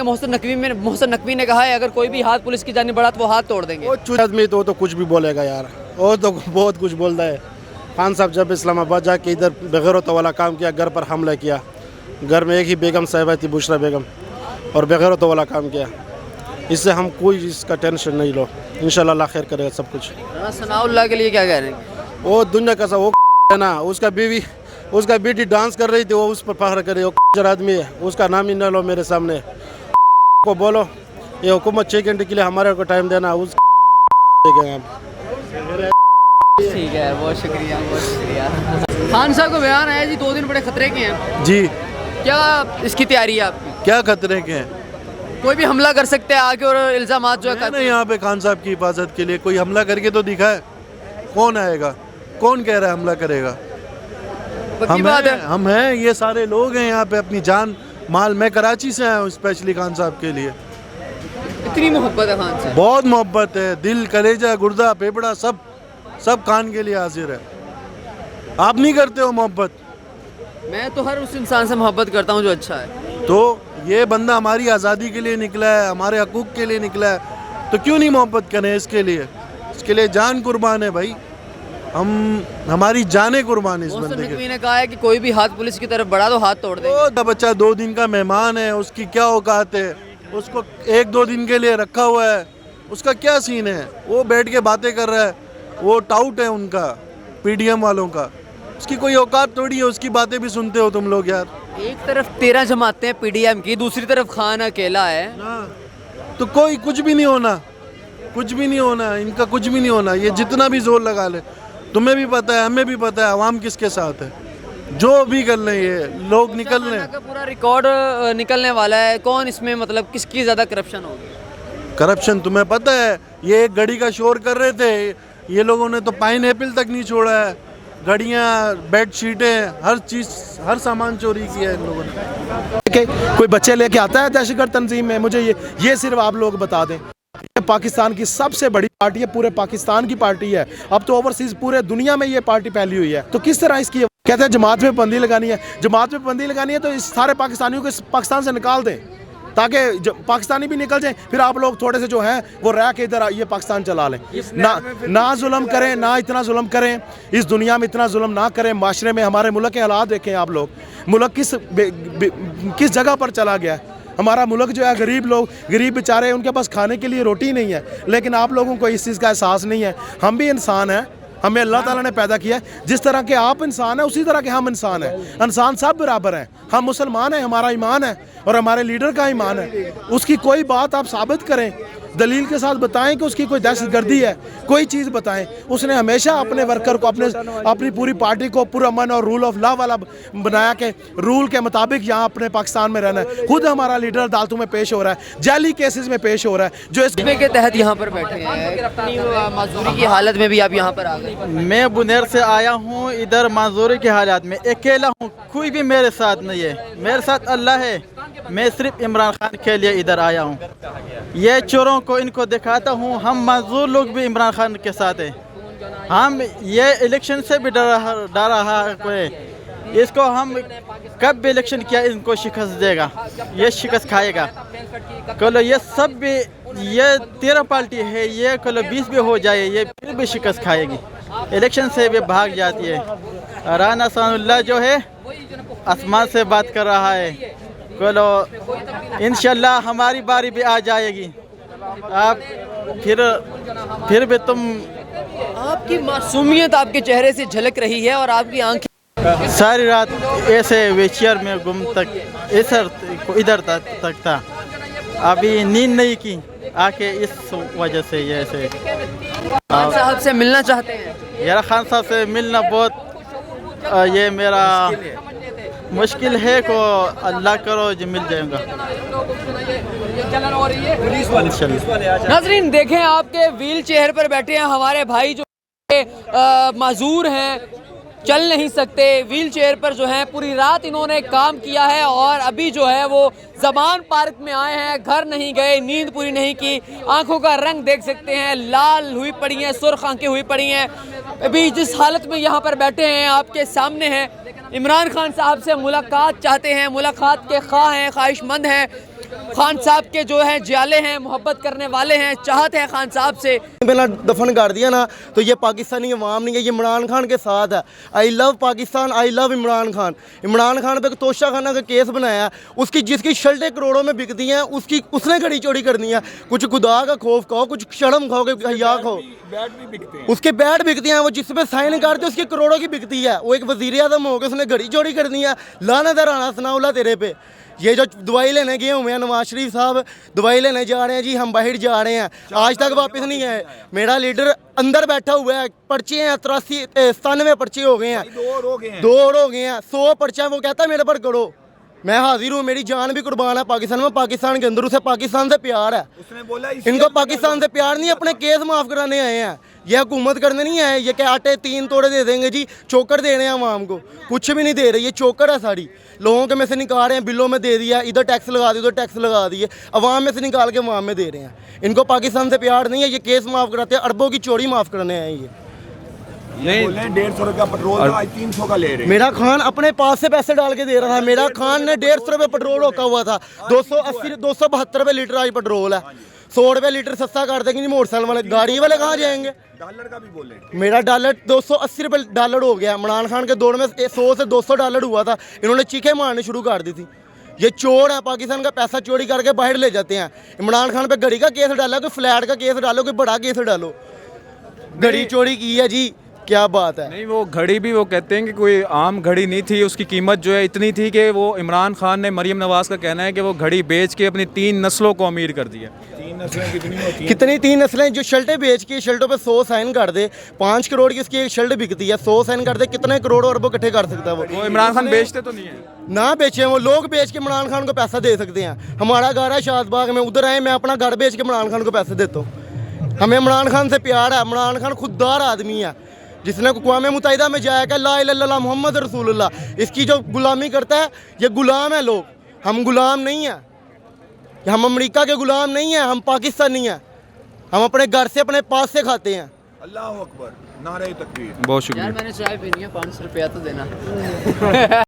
मोहसिन नकवी ने कहा है अगर कोई भी हाथ पुलिस की जानिब बढ़ा तो वो हाथ तोड़ देंगे। वो चुप आदमी तो कुछ भी बोलेगा यार, वो तो बहुत कुछ बोलता है। खान साहब जब इस्लामाबाद जाके इधर बेगैरत वाला काम किया, घर पर हमला किया, घर में एक ही बेगम साहिबा थी बुशरा बेगम, और बेगैरत वाला काम किया। इससे हम कोई इसका टेंशन नहीं लो, इंशाल्लाह अल्लाह खैर करेगा सब कुछ। सनाउल्लाह के लिए क्या कह रहे हैं? वो दुनिया का वो है ना, उसका बेटी डांस कर रही थी, वो उस पर फख्र करे। वो आदमी है, उसका नाम ही न लो मेरे सामने। को बोलो ये हुकूमत 6 घंटे के लिए हमारे को टाइम देना, उस ठीक है, बहुत शुक्रिया, बहुत शुक्रिया। खान साहब का बयान आया जी, 2 दिन बड़े खतरे के हैं जी। क्या इसकी तैयारी है आपकी? क्या खतरे के हैं? कोई भी हमला कर सकते हैं आगे, और इल्जामात जो है यहाँ पे खान साहब की हिफाजत के लिए कोई हमला करके तो दिखाए। कौन आएगा? कौन कह रहा है हमला करेगा? हम हैं, ये सारे लोग हैं यहाँ पे, अपनी जान माल। मैं कराची से आया हूँ स्पेशली खान साहब के लिए। इतनी मोहब्बत है खान से? बहुत मोहब्बत है, दिल, कलेजा, गुर्दा, फेफड़ा सब खान के लिए हाजिर है। आप नहीं करते हो मोहब्बत? मैं तो हर उस इंसान से मोहब्बत करता हूँ जो अच्छा है। तो ये बंदा हमारी आज़ादी के लिए निकला है, हमारे हकूक़ के लिए निकला है, तो क्यों नहीं मोहब्बत करें इसके लिए जान कुर्बान है भाई। हमारी जाने कुर्बान है इस बंदे के। ने कहा है कि कोई भी हाथ पुलिस की तरफ बढ़ा तो हाथ तोड़ देंगे। तो बच्चा 2 दिन का मेहमान है, उसकी क्या औकात है? उसको 1-2 दिन के लिए रखा हुआ है, उसका क्या सीन है? वो बैठ के बातें कर रहा है, वो टाउट है उनका, पीडीएम वालों का। उसकी कोई औकात थोड़ी है, उसकी बातें भी सुनते हो तुम लोग यार। एक तरफ 13 जमातें हैं पीडीएम की, दूसरी तरफ खान अकेला है। तो कोई कुछ भी नहीं होना, इनका कुछ भी नहीं होना। ये जितना भी जोर लगा ले, तुम्हें भी पता है, हमें भी पता है अवाम किसके साथ है। जो भी कर लें ये लोग, निकल लें। पूरा रिकॉर्ड निकलने वाला है। कौन इसमें मतलब किसकी ज़्यादा करप्शन होगी? करप्शन तुम्हें पता है, ये एक घड़ी का शोर कर रहे थे, ये लोगों ने तो पाइनएप्पल तक नहीं छोड़ा है। घड़ियाँ, बेड शीटें, हर चीज़, हर सामान चोरी किया है इन लोगों ने। कोई बच्चे लेके आता है दहशतगर्द तंजीम में? मुझे ये सिर्फ आप लोग बता दें। पाकिस्तान की सबसे बड़ी पार्टी है, पूरे पाकिस्तान की पार्टी है। अब तो ओवरसीज पूरे दुनिया में ये पार्टी फैली हुई है। तो किस तरह इसकी कहते हैं जमात में पाबंदी लगानी है? जमात में पाबंदी लगानी है तो इस सारे पाकिस्तानियों को पाकिस्तान से निकाल दें, ताकि पाकिस्तानी भी निकल जाएं। फिर आप लोग थोड़े से जो हैं वो रह के इधर ये पाकिस्तान चला लें। ना जुल्म करें, ना इतना जुल्म करें, इस दुनिया में इतना जुल्म ना करें। माशरे में हमारे मुल्क के हालात देखें आप लोग, मुल्क किस जगह पर चला गया है। हमारा मुल्क जो है, गरीब बेचारे, उनके पास खाने के लिए रोटी नहीं है। लेकिन आप लोगों को इस चीज़ का एहसास नहीं है। हम भी इंसान हैं, हमें अल्लाह ताला ने पैदा किया है। जिस तरह के आप इंसान हैं उसी तरह के हम इंसान हैं। इंसान सब बराबर हैं। हम मुसलमान हैं, हमारा ईमान है और हमारे लीडर का ईमान है। उसकी कोई बात आप साबित करें, दलील के साथ बताएं कि उसकी कोई दहशतगर्दी है, कोई चीज़ बताएं। उसने हमेशा अपने वर्कर को, अपनी पूरी पार्टी को पुरअमन और रूल ऑफ लॉ वाला बनाया कि रूल के मुताबिक यहाँ अपने पाकिस्तान में रहना है। खुद हमारा लीडर अदालतों में पेश हो रहा है, जाली केसेस में पेश हो रहा है, जो इसमें के तहत यहाँ पर बैठे हैं। अपनी माजूरी की हालत में भी आप यहाँ पर आ गए। मैं बुनेर से आया हूँ, इधर माजूरी की हालत में अकेला हूँ, कोई भी मेरे साथ नहीं है। मेरे साथ अल्लाह है। मैं सिर्फ इमरान खान के लिए इधर आया हूँ। ये चोरों को इनको दिखाता हूँ, हम मजदूर लोग भी इमरान खान के साथ हैं। हम ये इलेक्शन से भी डर रहा है। इसको हम कब भी इलेक्शन किया इनको शिकस्त देगा, ये शिकस्त खाएगा। कल ये सब भी, ये 13 पार्टी है, ये कल 20 भी हो जाए, ये फिर भी शिकस्त खाएगी। इलेक्शन से भी भाग जाती है। राना सनाउल्लाह जो है आसमान से बात कर रहा है। कलो इंशाल्लाह हमारी बारी भी आ जाएगी। आप फिर भी तुम, आपकी मासूमियत आपके चेहरे से झलक रही है और आपकी आंखें सारी रात ऐसे व्हीलचेयर में गुम तक इधर तक था। अभी नींद नहीं की आके, इस वजह से ये ऐसे। खान साहब से मिलना चाहते हैं? यार खान साहब से मिलना बहुत ये मेरा मुश्किल है, को अल्लाह करो जो मिल जाएगा। नाज़रीन देखें, आपके व्हील चेयर पर बैठे हैं हमारे भाई जो माजूर हैं, चल नहीं सकते। व्हील चेयर पर जो है पूरी रात इन्होंने काम किया है और अभी जो है वो ज़मान पार्क में आए हैं, घर नहीं गए, नींद पूरी नहीं की। आंखों का रंग देख सकते हैं, लाल हुई पड़ी हैं, सुर्ख आंखें हुई पड़ी हैं। अभी जिस हालत में यहाँ पर बैठे हैं आपके सामने हैं, इमरान खान साहब से मुलाकात चाहते हैं, मुलाकात के ख्वाह हैं, ख्वाहिशमंद हैं। खान साहब के जो है जियाले हैं, मोहब्बत करने वाले हैं, चाहते हैं खान साहब से। पहला दफन कर दिया ना तो ये पाकिस्तानी अवाम नहीं है, ये इमरान खान के साथ है। I love Pakistan, I love Imran Khan. Imran Khan पे तोशा खाना का केस बनाया है, उसकी जिसकी शर्टें करोड़ों में बिकती हैं उसने घड़ी चोरी करनी है। कुछ खुदा का खौफ खाओ, कुछ शर्म खाओ, हया खाओ। उसके बैट बिकते हैं, वो जिस पे साइन करते उसकी करोड़ों की बिकती है। वो एक वजीर आज़म हो गया, उसने घड़ी चोरी करनी है। लानत है राना सनाउल्लाह तेरे पे। ये जो दवाई लेने गए हुए हैं नवाज शरीफ साहब, दवाई लेने जा रहे हैं जी, हम बाहर जा रहे हैं, आज तक वापस नहीं आए। मेरा लीडर अंदर बैठा हुआ है, पर्चे हैं 93-97 पर्चे हो गए हैं, 2 और हो गए हैं, 100 पर्चा वो कहता है मेरे पर करो। मैं हाजिर हूँ, मेरी जान भी कुर्बान है पाकिस्तान में, पाकिस्तान के अंदर। उसे पाकिस्तान से प्यार है, उसने बोला इनको पाकिस्तान से प्यार नहीं, अपने केस माफ़ कराने आए हैं। ये हुकूमत करने नहीं आए। ये क्या आटे 3 तोड़े दे देंगे जी, चोकर दे रहे हैं आवाम को, कुछ भी नहीं दे रहे। ये चोकर है सारी, लोगों के में से निकाल रहे हैं, बिलों में दे दिया, इधर टैक्स लगा दिए, उधर टैक्स लगा दिए, अवाम में से निकाल के अवाम में दे रहे हैं। इनको पाकिस्तान से प्यार नहीं है, ये केस माफ़ कराते हैं, अरबों की चोरी माफ़ करने आए ये। नहीं 150 का पेट्रोल था, आज 300 का ले रहे हैं। मेरा खान अपने पास से पैसे डाल के दे रहा था। मेरा खान ने 150 रुपये पेट्रोल रोका हुआ था, 272 रुपये लीटर आज पेट्रोल है। 100 रुपये लीटर सस्ता कर देंगे जी मोटरसाइकिल वाले, गाड़ी वाले कहाँ जाएंगे। डॉलर का भी बोले, मेरा डॉलर 280 रुपये डॉलर हो गया। इमरान खान के दौर में 100 से 200 डॉलर हुआ था, इन्होंने चीखें मारनी शुरू कर दी थी। ये चोर है, पाकिस्तान का पैसा चोरी करके बाहर ले जाते हैं। इमरान खान पे घड़ी का केस डाला, कोई फ्लैट का केस डालो, कोई बड़ा केस डालो। घड़ी चोरी की है जी, क्या बात है। नहीं, वो घड़ी भी वो कहते हैं कि कोई आम घड़ी नहीं थी, उसकी कीमत जो है इतनी थी कि वो इमरान खान ने, मरियम नवाज का कहना है कि वो घड़ी बेच के अपनी 3 नस्लों को अमीर कर दिया। 3 नस्लें कितनी होती हैं? कितनी 3 नस्लें? जो शर्टें बेच के, शर्टों पे 100 साइन कर दे, 5 करोड़ की उसकी एक शर्ट बिकती है, 100 साइन कर दे, कितने करोड़ अरबों इकट्ठे कर सकता है वो इमरान खान बेचते तो नहीं है ना बेचे, वो लोग बेच के इमरान खान को पैसा दे सकते हैं। हमारा घर है शादबाग में, उधर आए, मैं अपना घर बेच के इमरान खान को पैसे देता हूँ। हमें इमरान खान से प्यार है। इमरान खान खुददार आदमी है, जिसने अक़वाम मुत्तहिदा में जाया कि ला इलाहा इल्लल्लाह मोहम्मद रसूलुल्लाह। इसकी जो गुलामी करता है, ये गुलाम है लोग, हम गुलाम नहीं हैं। हम अमेरिका के गुलाम नहीं हैं, हम पाकिस्तानी हैं। हम अपने घर से, अपने पास से खाते हैं। अल्लाह अकबर, नारे तकबीर। बहुत शुक्रिया। यार मैंने चाय पीनी है, 500 रुपया तो देना।